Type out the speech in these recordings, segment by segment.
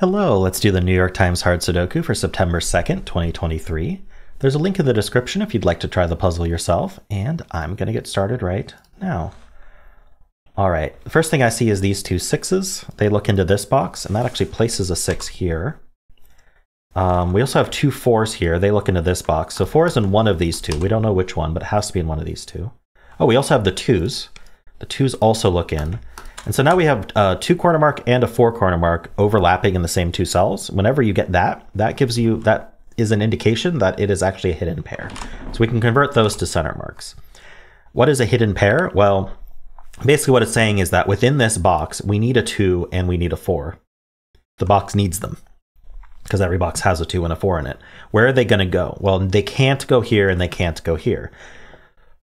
Hello, let's do the New York Times Hard Sudoku for September 2nd, 2023. There's a link in the description if you'd like to try the puzzle yourself, and I'm going to get started right now. All right, the first thing I see is these two sixes. They look into this box, and that actually places a 6 here. We also have two 4s here. They look into this box. So 4 is in one of these two. We don't know which one, but it has to be in one of these two. Oh, we also have the 2s. The 2s also look in. And so now we have a 2 corner mark and a 4 corner mark overlapping in the same two cells. Whenever you get that, that is an indication that it is actually a hidden pair. So we can convert those to center marks. What is a hidden pair? Well, basically what it's saying is that within this box, we need a 2 and we need a 4. The box needs them because every box has a 2 and a 4 in it. Where are they going to go? Well, they can't go here and they can't go here.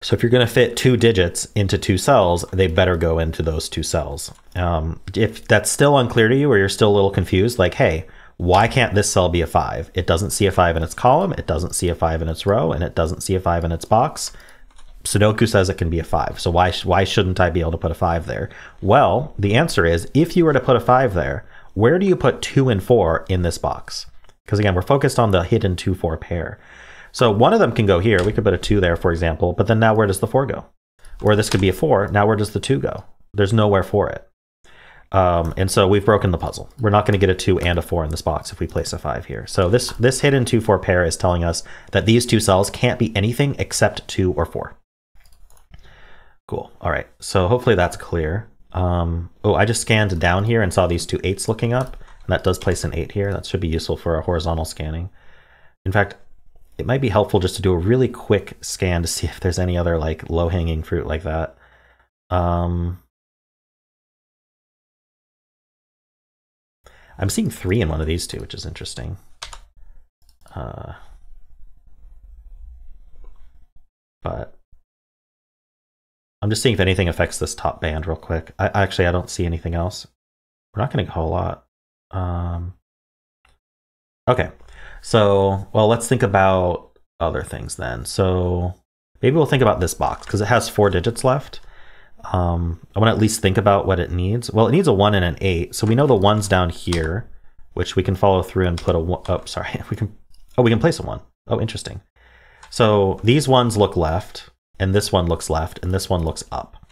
So if you're going to fit 2 digits into 2 cells, they better go into those 2 cells. If that's still unclear to you or you're still a little confused, like, hey, why can't this cell be a 5? It doesn't see a 5 in its column, it doesn't see a 5 in its row, and it doesn't see a 5 in its box. Sudoku says it can be a 5, so why shouldn't I be able to put a 5 there? Well, the answer is, if you were to put a 5 there, where do you put 2 and 4 in this box? Because again, we're focused on the hidden 2-4 pair. So one of them can go here. We could put a 2 there, for example, but then now where does the 4 go? Or this could be a 4. Now where does the 2 go? There's nowhere for it. And so we've broken the puzzle. We're not going to get a 2 and a 4 in this box if we place a 5 here. So this hidden 2-4 pair is telling us that these 2 cells can't be anything except 2 or 4. Cool. All right. So hopefully that's clear. Oh, I just scanned down here and saw these two 8s looking up. And that does place an 8 here. That should be useful for a horizontal scanning. In fact, it might be helpful just to do a really quick scan to see if there's any other like low-hanging fruit like that. I'm seeing 3 in one of these two, which is interesting. But I'm just seeing if anything affects this top band real quick. I don't see anything else. We're not going to go a whole lot. Okay. So, well, let's think about other things then. So maybe we'll think about this box because it has 4 digits left. I want to at least think about what it needs. Well, it needs a 1 and an 8. So we know the 1's down here, which we can follow through and put a 1. Oh, sorry. We can place a 1. Oh, interesting. So these ones look left, and this one looks left, and this one looks up.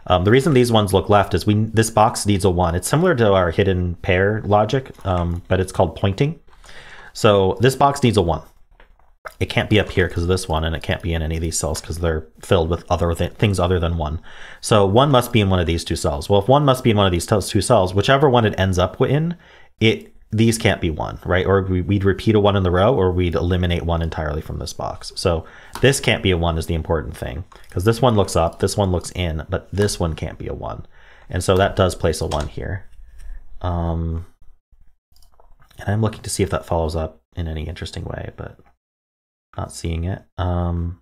The reason these ones look left is this box needs a 1. It's similar to our hidden pair logic, but it's called pointing. So this box needs a 1. It can't be up here because of this one, and it can't be in any of these cells because they're filled with other things other than 1. So 1 must be in one of these 2 cells. Well, if 1 must be in one of these 2 cells, whichever one it ends up in, these can't be 1, right? Or we'd repeat a 1 in the row, or we'd eliminate 1 entirely from this box. So this can't be a 1 is the important thing, because this one looks up, this one looks in, but this one can't be a 1. And so that does place a 1 here. And I'm looking to see if that follows up in any interesting way, but not seeing it. Well,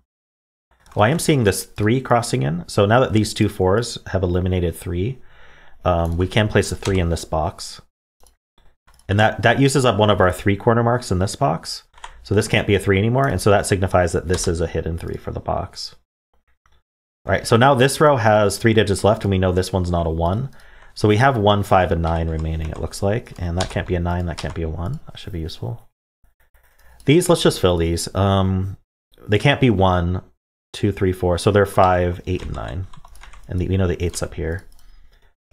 I am seeing this 3 crossing in. So now that these 2 4s have eliminated 3, we can place a 3 in this box. And that uses up one of our 3 corner marks in this box. So this can't be a 3 anymore. And so that signifies that this is a hidden 3 for the box. All right, so now this row has 3 digits left, and we know this one's not a 1. So we have 1, 5, and 9 remaining, it looks like. And that can't be a 9, that can't be a 1. That should be useful. These, let's just fill these. They can't be 1, 2, 3, 4. So they're 5, 8, and 9. And we know the 8's up here.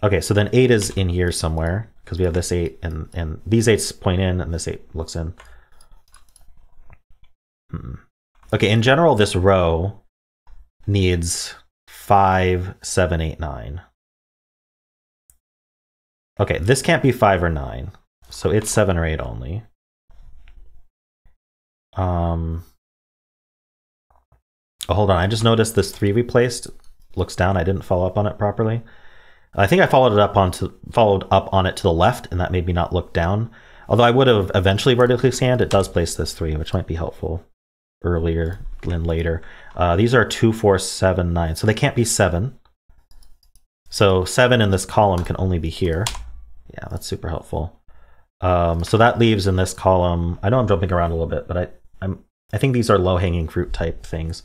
Okay, so then 8 is in here somewhere, because we have this 8, and these 8's point in, and this 8 looks in. Okay, in general, this row needs 5, 7, 8, 9. Okay, this can't be 5 or 9, so it's 7 or 8 only. Oh, hold on, I just noticed this 3 we placed looks down. I didn't follow up on it properly. I think I followed up on it to the left, and that made me not look down. Although I would have eventually vertically scanned, it does place this 3, which might be helpful earlier than later. These are 2, 4, 7, 9, so they can't be 7. So 7 in this column can only be here. Yeah, that's super helpful. So that leaves in this column, I know I'm jumping around a little bit, but I think these are low-hanging fruit type things.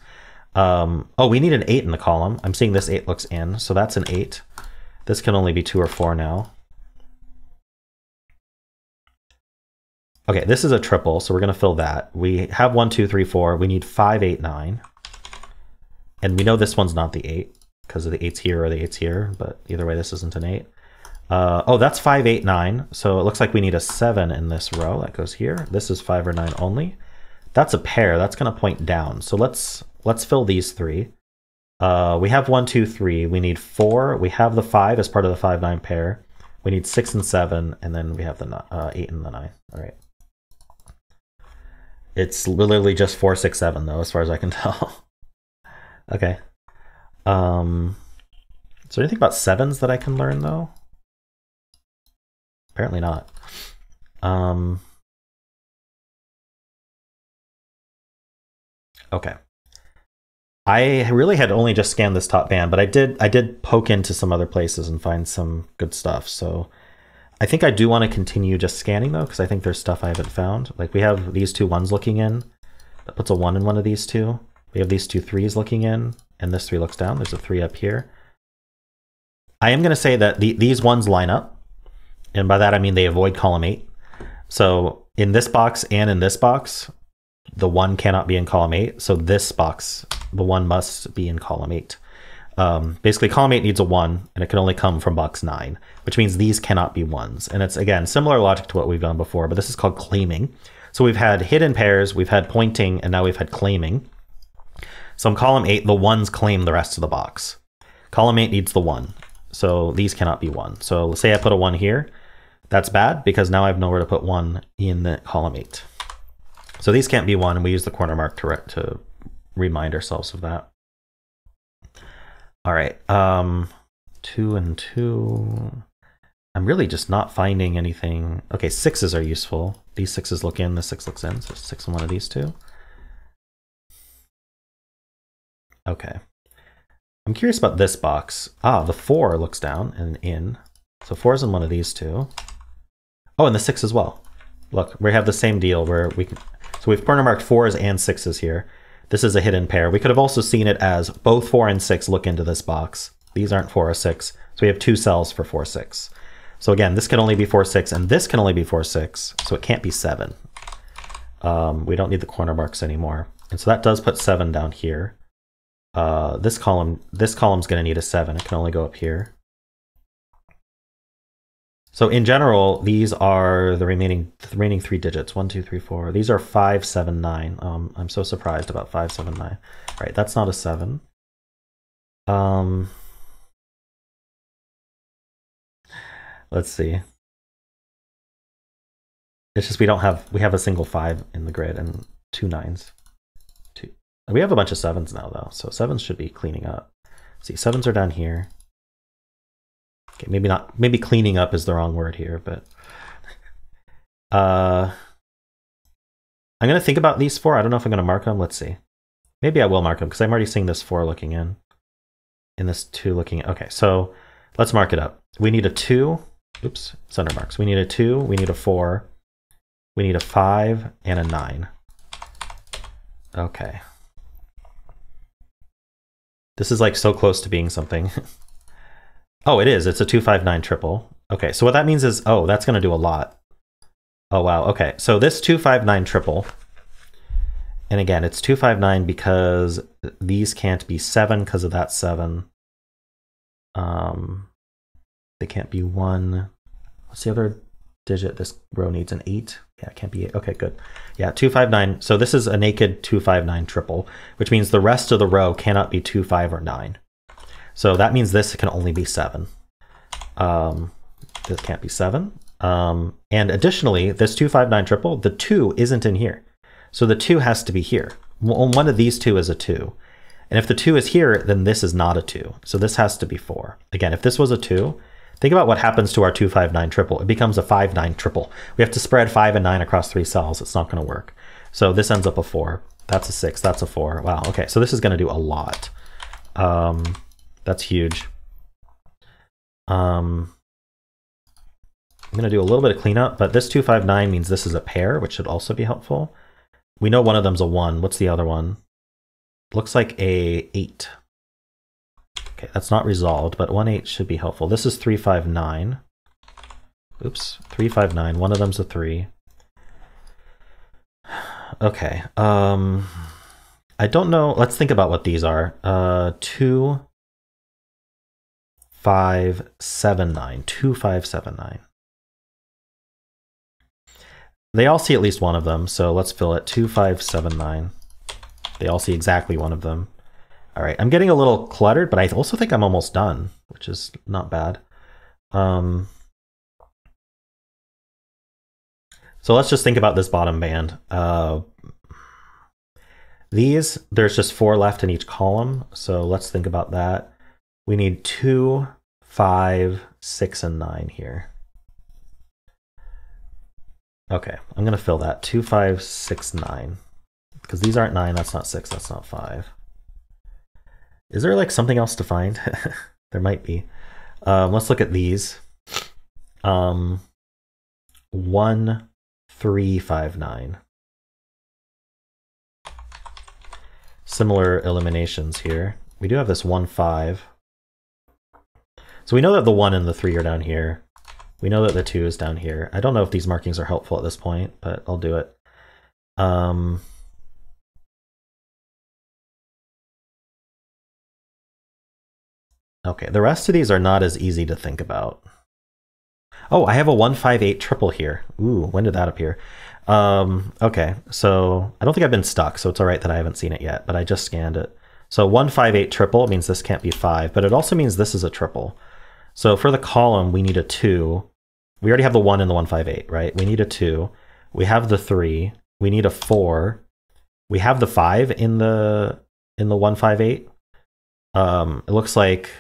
Oh, we need an 8 in the column. I'm seeing this 8 looks in, so that's an 8. This can only be 2 or 4 now. Okay, this is a triple, so we're going to fill that. We have 1, 2, 3, 4. We need 5, 8, 9. And we know this one's not the 8 because of the 8's here or the 8's here, but either way, this isn't an 8. Oh, that's 5, 8, 9. So it looks like we need a 7 in this row. That goes here. This is 5 or 9 only. That's a pair. That's going to point down. So let's fill these 3. We have 1, 2, 3. We need 4. We have the 5 as part of the 5, 9 pair. We need 6 and 7, and then we have the 8 and the 9. All right. It's literally just 4, 6, 7 though, as far as I can tell. Okay. Is there anything about 7s that I can learn though? Apparently not. Okay. I really had only just scanned this top band, but I did poke into some other places and find some good stuff. So I think I do want to continue just scanning though, because I think there's stuff I haven't found. Like we have these 2 1s looking in. That puts a 1 in one of these 2. We have these 2 3s looking in, and this 3 looks down. There's a 3 up here. I am going to say that these 1s line up, and by that I mean they avoid column 8. So in this box and in this box, the 1 cannot be in column 8. So this box, the 1 must be in column 8. Basically, column 8 needs a 1, and it can only come from box 9, which means these cannot be 1s. And it's, again, similar logic to what we've done before, but this is called claiming. So we've had hidden pairs, we've had pointing, and now we've had claiming. So in column 8, the 1s claim the rest of the box. Column 8 needs the 1, so these cannot be 1. So let's say I put a 1 here. That's bad, because now I have nowhere to put 1 in the column 8. So these can't be 1, and we use the corner mark to remind ourselves of that. All right, 2 and 2. I'm really just not finding anything. Okay, 6s are useful. These 6s look in, the 6 looks in, so 6 in one of these 2. Okay. I'm curious about this box. Ah, the 4 looks down and in. So 4 is in one of these 2. Oh, and the 6 as well. Look, we have the same deal where we can. So we've corner marked 4s and 6s here. This is a hidden pair. We could have also seen it as both 4 and 6 look into this box. These aren't 4 or 6. So we have 2 cells for 4, 6. So again, this can only be 4, 6, and this can only be 4, 6. So it can't be 7. We don't need the corner marks anymore. And so that does put 7 down here. This column's going to need a 7. It can only go up here. So in general, these are the remaining 3 digits. 1, 2, 3, 4. These are 5, 7, 9. I'm so surprised about 5, 7, 9. All right, that's not a 7. Let's see. It's just we have a single 5 in the grid and 2 9s. We have a bunch of 7s now though, so 7s should be cleaning up. See, 7s are down here. Okay, maybe cleaning up is the wrong word here, but I'm gonna think about these 4. I don't know if I'm gonna mark them. Let's see. Maybe I will mark them because I'm already seeing this 4 looking in this 2 looking in. Okay, so let's mark it up. We need a 2. Oops, center marks. We need a 2. We need a 4. We need a 5 and a 9. Okay. This is like so close to being something. Oh, it is. It's a 2, 5, 9 triple. Okay, so what that means is, oh, that's going to do a lot. Oh, wow. Okay, so this 2, 5, 9 triple. And again, it's 2, 5, 9 because these can't be 7 because of that 7. They can't be 1. What's the other digit? This row needs an 8. Yeah, it can't be 8. Okay, good. Yeah, 2, 5, 9. So this is a naked 2, 5, 9 triple, which means the rest of the row cannot be 2, 5, or 9. So that means this can only be 7. This can't be 7. And additionally, this 2, 5, 9 triple, the 2 isn't in here. So the 2 has to be here. One of these 2 is a 2. And if the 2 is here, then this is not a 2. So this has to be 4. Again, if this was a 2, think about what happens to our 2, 5, 9 triple. It becomes a 5, 9 triple. We have to spread 5 and 9 across 3 cells. It's not going to work. So this ends up a 4. That's a 6. That's a 4. Wow. Okay. So this is going to do a lot. That's huge. I'm going to do a little bit of cleanup, but this 2, 5, 9 means this is a pair, which should also be helpful. We know one of them's a 1. What's the other one? Looks like a 8. Okay, that's not resolved, but 1, 8 should be helpful. This is 3, 5, 9. Oops, 3, 5, 9. One of them's a 3. Okay. I don't know. Let's think about what these are. 2, 5, 7, 9. 2, 5, 7, 9. They all see at least one of them, so let's fill it. 2, 5, 7, 9. They all see exactly one of them. All right, I'm getting a little cluttered, but I also think I'm almost done, which is not bad. So let's just think about this bottom band. There's just 4 left in each column, so let's think about that. We need 2, 5, 6, and 9 here. Okay, I'm gonna fill that. 2, 5, 6, 9. Because these aren't 9, that's not 6, that's not 5. Is there like something else to find? There might be. Let's look at these. 1, 3, 5, 9. Similar eliminations here. We do have this 1, 5. So we know that the 1 and the 3 are down here. We know that the 2 is down here. I don't know if these markings are helpful at this point, but I'll do it. Okay, the rest of these are not as easy to think about. Oh, I have a 1, 5, 8 triple here. Ooh, when did that appear? Okay, so I don't think I've been stuck, so it's all right that I haven't seen it yet, but I just scanned it. So 1, 5, 8 triple means this can't be 5, but it also means this is a triple. So for the column, we need a 2. We already have the 1 and the 1, 5, 8, right? We need a 2. We have the 3. We need a 4. We have the 5 in the 1, 5, 8. It looks like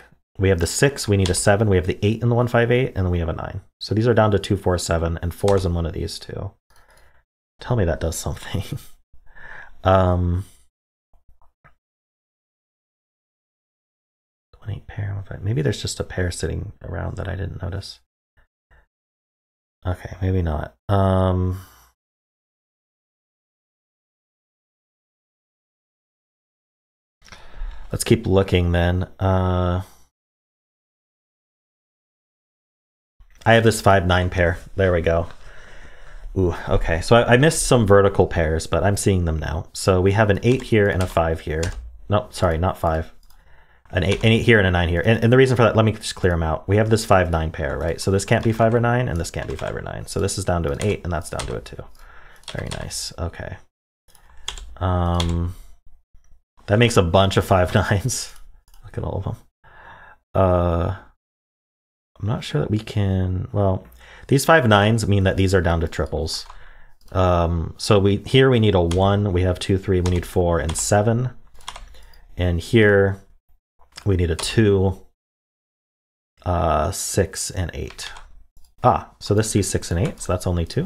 we have the 6, we need a 7, we have the 8 in the 1, 5, 8, and then we have a 9. So these are down to 2, 4, 7, and 4's in one of these too. Tell me that does something. 28 pair, 1, 5. Maybe there's just a pair sitting around that I didn't notice. Okay, maybe not. Let's keep looking then. I have this 5, 9 pair. There we go. Ooh, okay. So I missed some vertical pairs, but I'm seeing them now. So we have an 8 here and a 5 here. No, sorry, not 5. An 8 here and a 9 here. And the reason for that, let me just clear them out. We have this 5, 9 pair, right? So this can't be 5 or 9, and this can't be 5 or 9. So this is down to an 8, and that's down to a 2. Very nice. Okay. That makes a bunch of 5, 9s. Look at all of them. I'm not sure that we can, well, these 5, 9s mean that these are down to triples. So here we need a 1, we have 2, 3, we need 4 and 7. And here we need a 2, 6, and 8. So this sees 6 and 8, so that's only 2.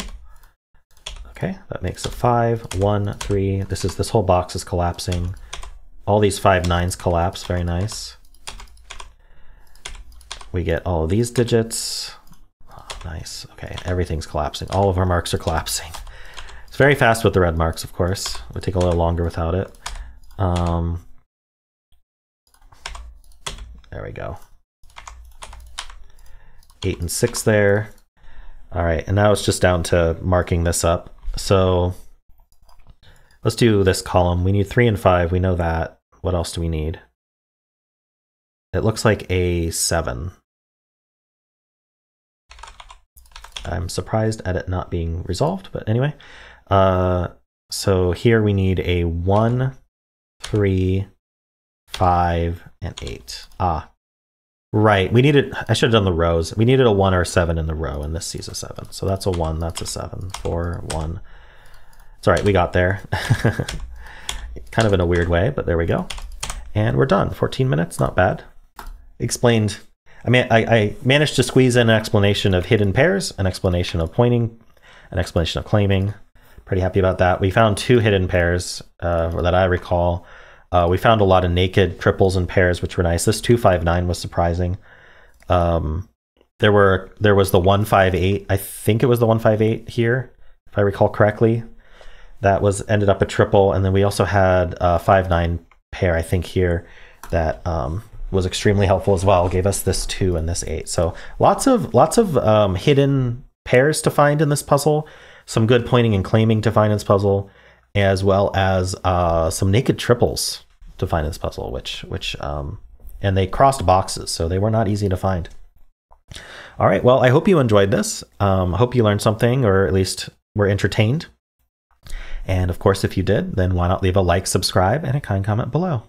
Okay, that makes a 5, 1, 3. This whole box is collapsing. All these 5, 9s collapse, very nice. We get all of these digits. Oh, nice. Okay, everything's collapsing. All of our marks are collapsing. It's very fast with the red marks, of course. It would take a little longer without it. There we go. 8 and 6 there. All right, and now it's just down to marking this up. So let's do this column. We need 3 and 5. We know that. What else do we need? It looks like a 7. I'm surprised at it not being resolved, but anyway. So here we need a 1, 3, 5, and 8. Right. We needed, I should have done the rows. We needed a 1 or a 7 in the row, and this sees a 7. So that's a 1, that's a 7, 4, 1. It's all right, we got there. Kind of in a weird way, but there we go. And we're done. 14 minutes, not bad. Explained. I managed to squeeze in an explanation of hidden pairs, an explanation of pointing, an explanation of claiming. Pretty happy about that. We found 2 hidden pairs that I recall. We found a lot of naked triples and pairs, which were nice. This 259 was surprising. There was the 158. I think it was the 158 here, if I recall correctly. That ended up a triple, and then we also had a 5-9 pair, I think here, that was extremely helpful as well. Gave us this 2 and this 8. So lots of hidden pairs to find in this puzzle. Some good pointing and claiming to find in this puzzle. as well as some naked triples to find this puzzle, and they crossed boxes, so they were not easy to find. All right, well, I hope you enjoyed this. Hope you learned something, or at least were entertained. And of course, if you did, then why not leave a like, subscribe, and a kind comment below.